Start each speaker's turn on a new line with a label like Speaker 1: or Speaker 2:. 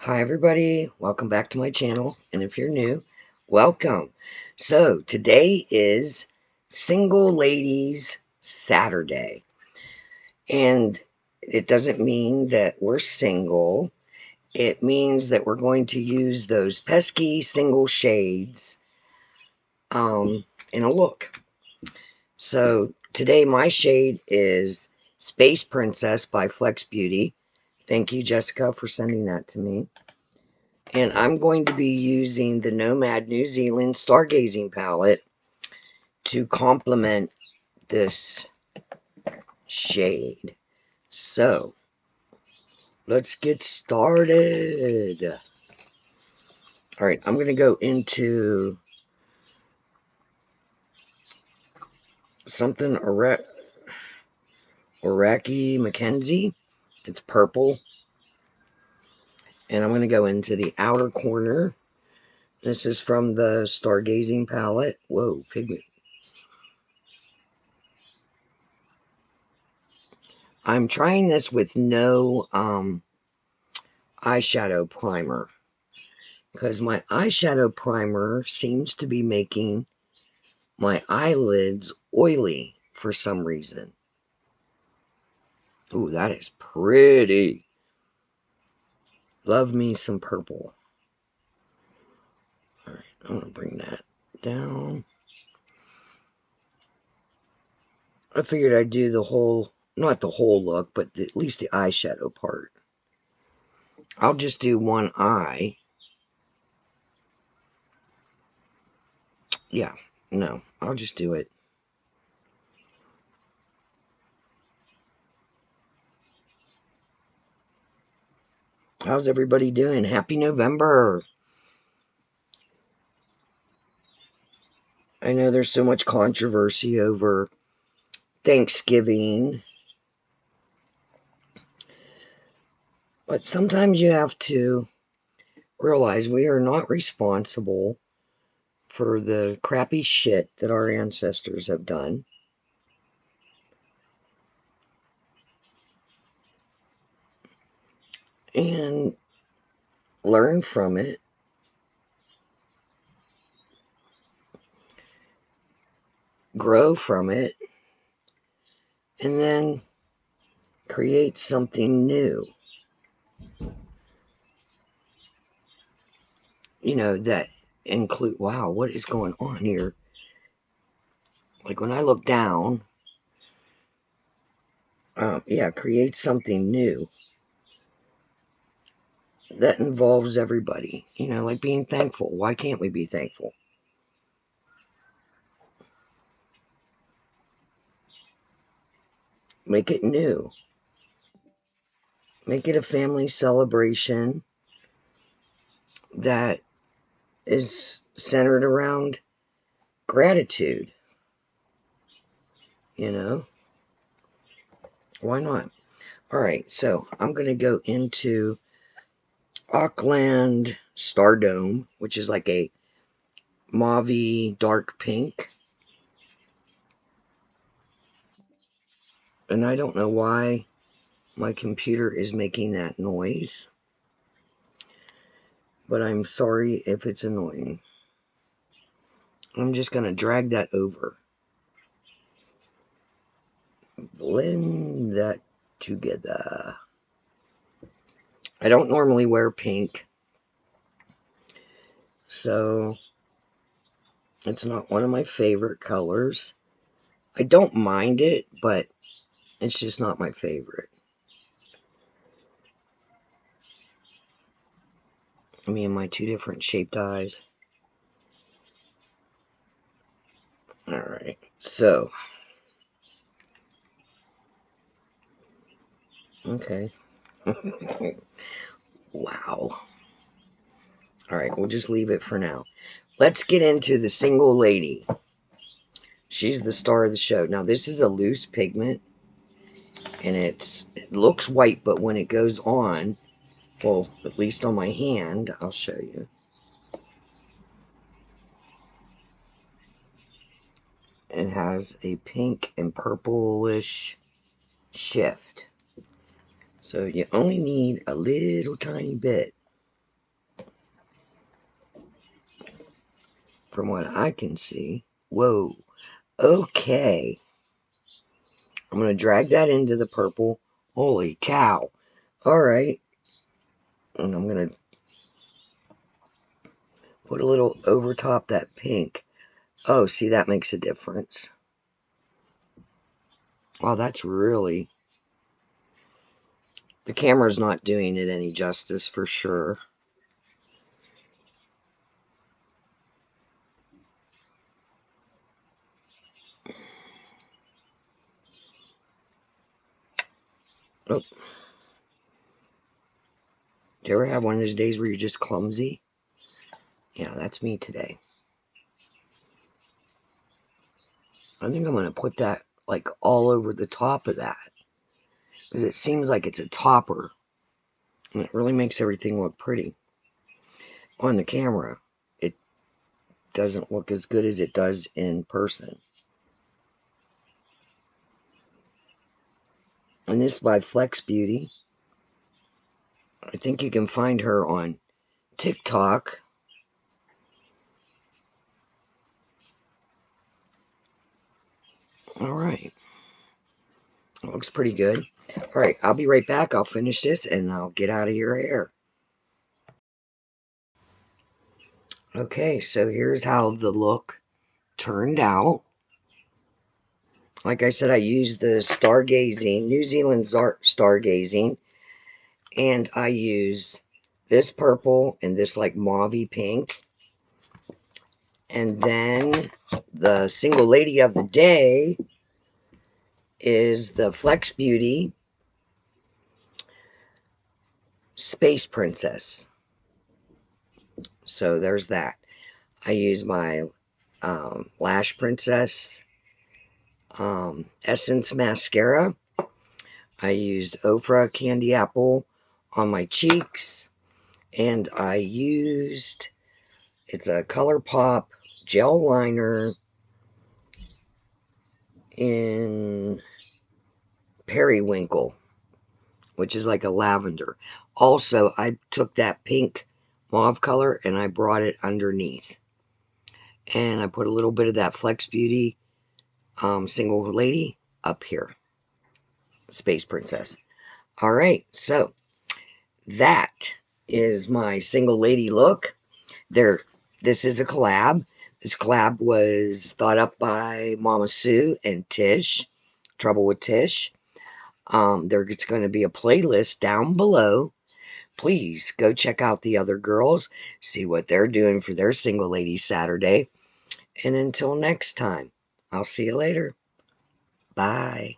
Speaker 1: Hi everybody, welcome back to my channel, and if you're new, welcome. So today is Single Ladies Saturday, and it doesn't mean that we're single. It means that we're going to use those pesky single shades in a look. So today my shade is Space Princess by Flex Beauty. Thank you, Jessica, for sending that to me. And I'm going to be using the Nomad New Zealand Stargazing palette to complement this shade. So, let's get started. Alright, I'm going to go into something Iraqi Mackenzie. It's purple. And I'm going to go into the outer corner. This is from the Stargazing palette. Whoa, pigment. I'm trying this with no eyeshadow primer, because my eyeshadow primer seems to be making my eyelids oily for some reason. Ooh, that is pretty. Love me some purple. Alright, I'm going to bring that down. I figured I'd do the whole, not the whole look, but at least the eyeshadow part. I'll just do one eye. Yeah, no, I'll just do it. How's everybody doing? Happy November! I know there's so much controversy over Thanksgiving, but sometimes you have to realize we are not responsible for the crappy shit that our ancestors have done. And learn from it. Grow from it. And then create something new. You know, that include, wow, what is going on here? Like when I look down, yeah, create something new that involves everybody. You know, like being thankful. Why can't we be thankful? Make it new. Make it a family celebration that is centered around gratitude. You know? Why not? Alright, so I'm going to go into Auckland Stardome, which is like a mauve dark pink. And I don't know why my computer is making that noise, but I'm sorry if it's annoying. I'm just going to drag that over. Blend that together. I don't normally wear pink, so it's not one of my favorite colors. I don't mind it, but it's just not my favorite. Me and my two different shaped eyes. Alright, so. Okay. Wow. Alright, we'll just leave it for now. Let's get into the Single Lady. She's the star of the show. Now, this is a loose pigment, and it looks white, but when it goes on, well, at least on my hand, I'll show you. It has a pink and purplish shift. So you only need a little tiny bit. from what I can see. Whoa. Okay. I'm going to drag that into the purple. Holy cow. All right. And I'm going to put a little over top that pink. Oh, see, that makes a difference. Wow, that's really... The camera's not doing it any justice for sure. Oh. Do you ever have one of those days where you're just clumsy? Yeah, that's me today. I think I'm going to put that like all over the top of that, because it seems like it's a topper, and it really makes everything look pretty. On the camera, it doesn't look as good as it does in person. And this is by Flex Beauty. I think you can find her on TikTok. All right. It looks pretty good. All right, I'll be right back. I'll finish this and I'll get out of your hair. Okay, so here's how the look turned out. Like I said, I used the Stargazing, New Zealand Stargazing, and I used this purple and this like mauvey pink. And then the single lady of the day is the Flex Beauty Space Princess. So there's that. I use my Lash Princess Essence Mascara. I used Ofra Candy Apple on my cheeks. And I used, it's a ColourPop gel liner in Periwinkle, which is like a lavender. Also, I took that pink mauve color and I brought it underneath. And I put a little bit of that Flex Beauty single lady up here. Space Princess. All right, so that is my single lady look. This is a collab. This collab was thought up by Mama Sue and Tish. Trouble with Tish. There's going to be a playlist down below. Please go check out the other girls. See what they're doing for their Single Ladies Saturday. And until next time, I'll see you later. Bye.